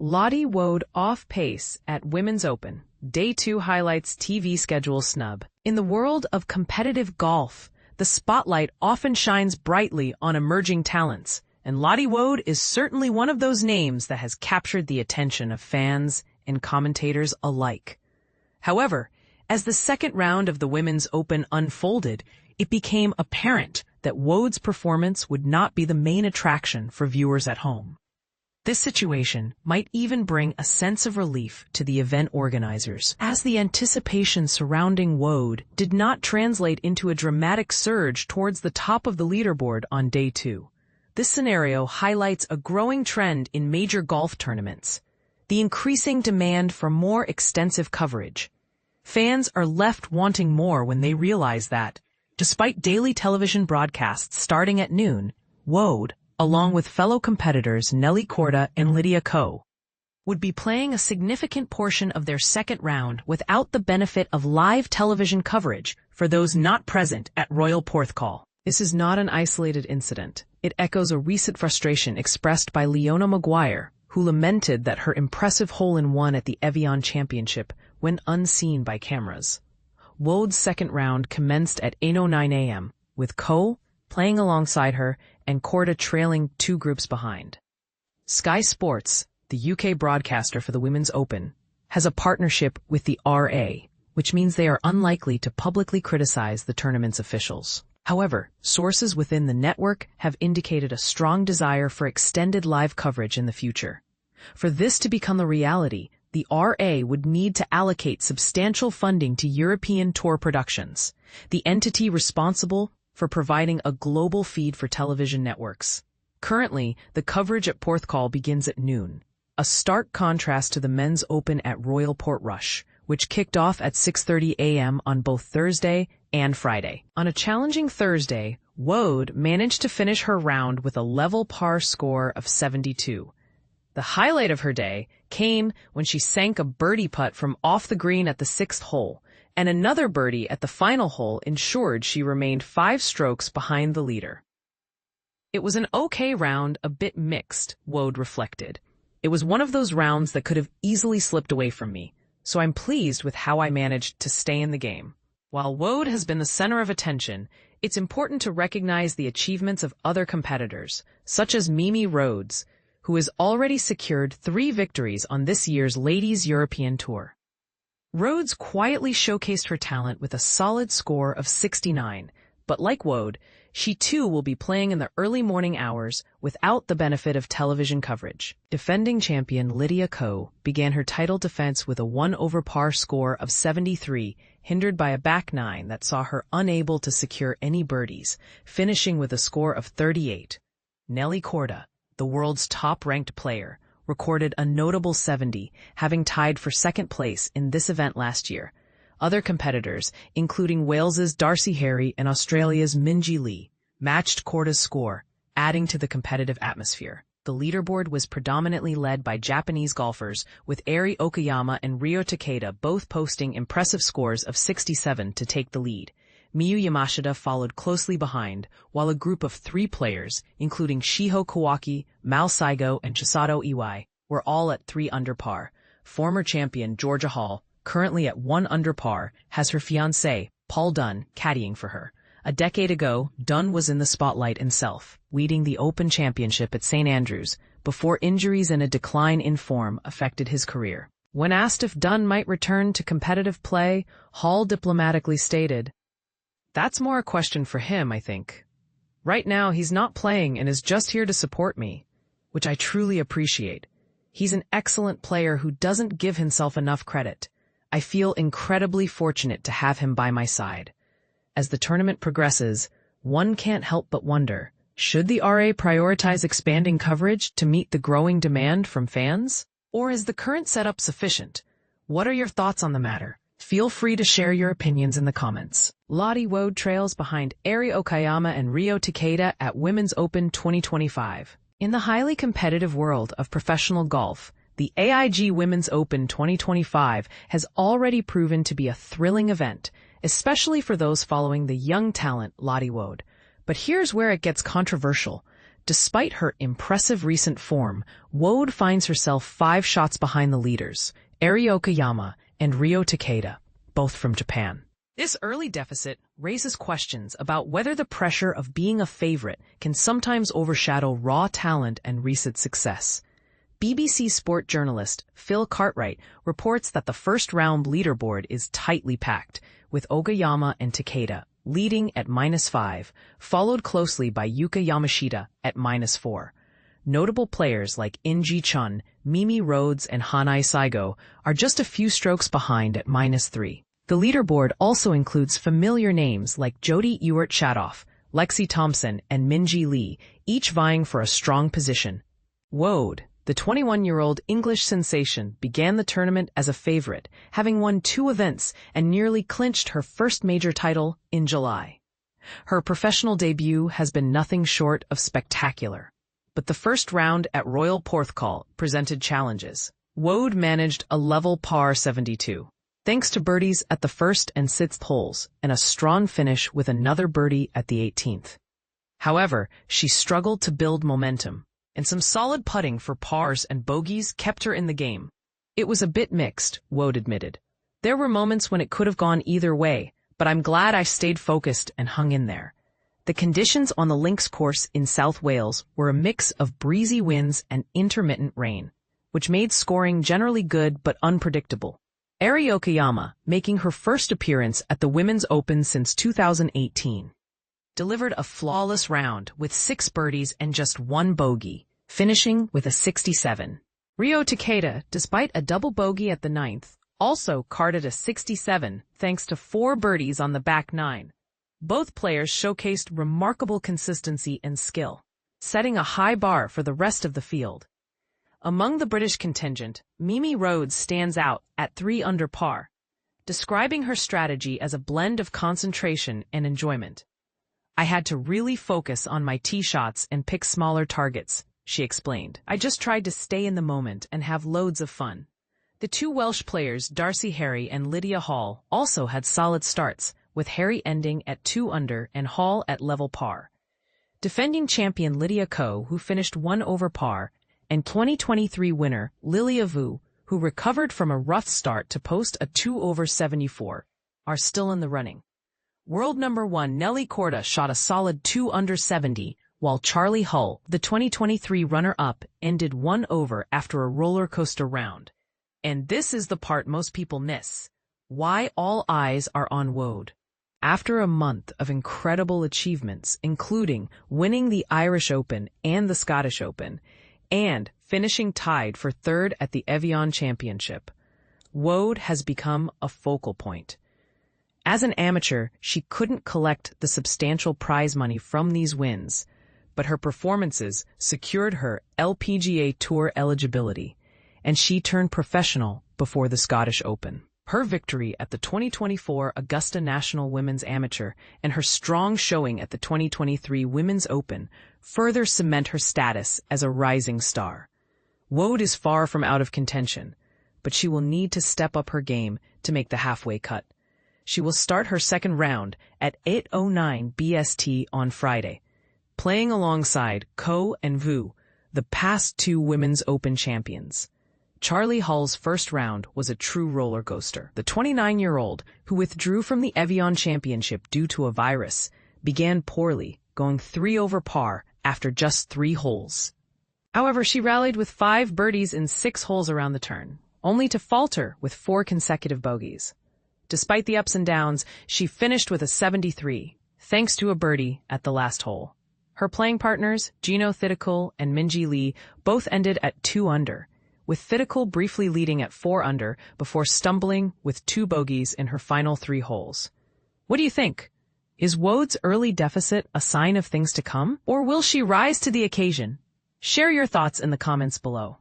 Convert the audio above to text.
Lottie Woad off pace at Women's Open. Day 2 highlights TV schedule snub. In the world of competitive golf, the spotlight often shines brightly on emerging talents, and Lottie Woad is certainly one of those names that has captured the attention of fans and commentators alike. However, as the second round of the Women's Open unfolded, it became apparent that Woad's performance would not be the main attraction for viewers at home. This situation might even bring a sense of relief to the event organizers, as the anticipation surrounding Woad did not translate into a dramatic surge towards the top of the leaderboard on day 2. This scenario highlights a growing trend in major golf tournaments: the increasing demand for more extensive coverage. Fans are left wanting more when they realize that, despite daily television broadcasts starting at noon, Woad, along with fellow competitors Nelly Korda and Lydia Ko, would be playing a significant portion of their second round without the benefit of live television coverage for those not present at Royal Porthcawl. This is not an isolated incident. It echoes a recent frustration expressed by Leona Maguire, who lamented that her impressive hole-in-one at the Evian Championship went unseen by cameras. Woad's second round commenced at 8:09 a.m., with Ko playing alongside her and Korda trailing 2 groups behind. Sky Sports, the UK broadcaster for the Women's Open, has a partnership with the RA, which means they are unlikely to publicly criticize the tournament's officials. However, sources within the network have indicated a strong desire for extended live coverage in the future. For this to become a reality, the RA would need to allocate substantial funding to European tour productions, the entity responsible for providing a global feed for television networks. Currently, the coverage at Porthcawl begins at noon, a stark contrast to the Men's Open at Royal Portrush, which kicked off at 6:30 a.m. on both Thursday and Friday. On a challenging Thursday, Woad managed to finish her round with a level par score of 72. The highlight of her day came when she sank a birdie putt from off the green at the 6th hole, and another birdie at the final hole ensured she remained 5 strokes behind the leader. It was an okay round, a bit mixed, Woad reflected. It was one of those rounds that could have easily slipped away from me, so I'm pleased with how I managed to stay in the game. While Woad has been the center of attention, it's important to recognize the achievements of other competitors, such as Mimi Rhodes, who has already secured 3 victories on this year's Ladies European Tour. Rhodes quietly showcased her talent with a solid score of 69, but like Woad, she too will be playing in the early morning hours without the benefit of television coverage. Defending champion Lydia Ko began her title defense with a 1-over-par score of 73, hindered by a back 9 that saw her unable to secure any birdies, finishing with a score of 38. Nelly Korda, the world's top-ranked player, recorded a notable 70, having tied for second place in this event last year. Other competitors, including Wales's Darcy Harry and Australia's Minjee Lee, matched Korda's score, adding to the competitive atmosphere. The leaderboard was predominantly led by Japanese golfers, with Eri Okayama and Ryo Takeda both posting impressive scores of 67 to take the lead. Miyu Yamashita followed closely behind, while a group of 3 players, including Shiho Kawaki, Mal Saigo, and Chisato Iwai, were all at 3 under par. Former champion Georgia Hall, currently at 1 under par, has her fiancé, Paul Dunn, caddying for her. A decade ago, Dunn was in the spotlight himself, leading the Open Championship at St. Andrews, before injuries and a decline in form affected his career. When asked if Dunn might return to competitive play, Hall diplomatically stated, "That's more a question for him, I think. Right now, he's not playing and is just here to support me, which I truly appreciate. He's an excellent player who doesn't give himself enough credit. I feel incredibly fortunate to have him by my side." As the tournament progresses, one can't help but wonder, should the RA prioritize expanding coverage to meet the growing demand from fans? Or is the current setup sufficient? What are your thoughts on the matter? Feel free to share your opinions in the comments. Lottie Woad trails behind Eri Okayama and Ryo Takeda at Women's Open 2025. In the highly competitive world of professional golf, the AIG Women's Open 2025 has already proven to be a thrilling event, especially for those following the young talent Lottie Woad. But here's where it gets controversial. Despite her impressive recent form, Woad finds herself 5 shots behind the leaders, Okayama and Takeda, both from Japan. This early deficit raises questions about whether the pressure of being a favorite can sometimes overshadow raw talent and recent success. BBC sport journalist Phil Cartwright reports that the first-round leaderboard is tightly packed, with Okayama and Takeda leading at -5, followed closely by Yuka Yamashita at -4. Notable players like In-ji Chun, Mimi Rhodes, and Hanai Saigo are just a few strokes behind at -3. The leaderboard also includes familiar names like Jodie Ewart-Shadoff, Lexi Thompson, and Minji Lee, each vying for a strong position. Woad, the 21-year-old English sensation, began the tournament as a favorite, having won 2 events and nearly clinched her first major title in July. Her professional debut has been nothing short of spectacular. But the first round at Royal Porthcawl presented challenges. Woad managed a level par 72. Thanks to birdies at the first and sixth holes, and a strong finish with another birdie at the 18th. However, she struggled to build momentum, and some solid putting for pars and bogeys kept her in the game. It was a bit mixed, Woad admitted. There were moments when it could have gone either way, but I'm glad I stayed focused and hung in there. The conditions on the links course in South Wales were a mix of breezy winds and intermittent rain, which made scoring generally good but unpredictable. Okayama, making her first appearance at the Women's Open since 2018, delivered a flawless round with 6 birdies and just 1 bogey, finishing with a 67. Takeda, despite a double bogey at the 9th, also carded a 67 thanks to 4 birdies on the back 9. Both players showcased remarkable consistency and skill, setting a high bar for the rest of the field. Among the British contingent, Mimi Rhodes stands out at 3 under par, describing her strategy as a blend of concentration and enjoyment. I had to really focus on my tee shots and pick smaller targets, she explained. I just tried to stay in the moment and have loads of fun. The 2 Welsh players, Darcy Harry and Lydia Hall, also had solid starts, with Harry ending at 2 under and Hall at level par. Defending champion Lydia Ko, who finished 1 over par, and 2023 winner Lydia Ko, who recovered from a rough start to post a 2 over 74, are still in the running. World number 1 Nelly Korda shot a solid 2 under 70, while Charlie Hull, the 2023 runner-up, ended 1 over after a roller coaster round. And this is the part most people miss. Why all eyes are on Woad. After a month of incredible achievements, including winning the Irish Open and the Scottish Open, and finishing tied for 3rd at the Evian Championship, Woad has become a focal point. As an amateur, she couldn't collect the substantial prize money from these wins, but her performances secured her LPGA Tour eligibility, and she turned professional before the Scottish Open. Her victory at the 2024 Augusta National Women's Amateur and her strong showing at the 2023 Women's Open further cement her status as a rising star. Woad is far from out of contention, but she will need to step up her game to make the halfway cut. She will start her second round at 8:09 BST on Friday, playing alongside Ko and Vu, the past 2 Women's Open champions. Charlie Hull's first round was a true roller coaster. The 29-year-old, who withdrew from the Evian Championship due to a virus, began poorly, going 3 over par after just 3 holes. However, she rallied with 5 birdies in 6 holes around the turn, only to falter with 4 consecutive bogeys. Despite the ups and downs, she finished with a 73, thanks to a birdie at the last hole. Her playing partners, Gino Thitikul and Minji Lee, both ended at 2 under, with Thitikul briefly leading at 4 under before stumbling with 2 bogeys in her final 3 holes. What do you think? Is Woad's early deficit a sign of things to come, or will she rise to the occasion? Share your thoughts in the comments below.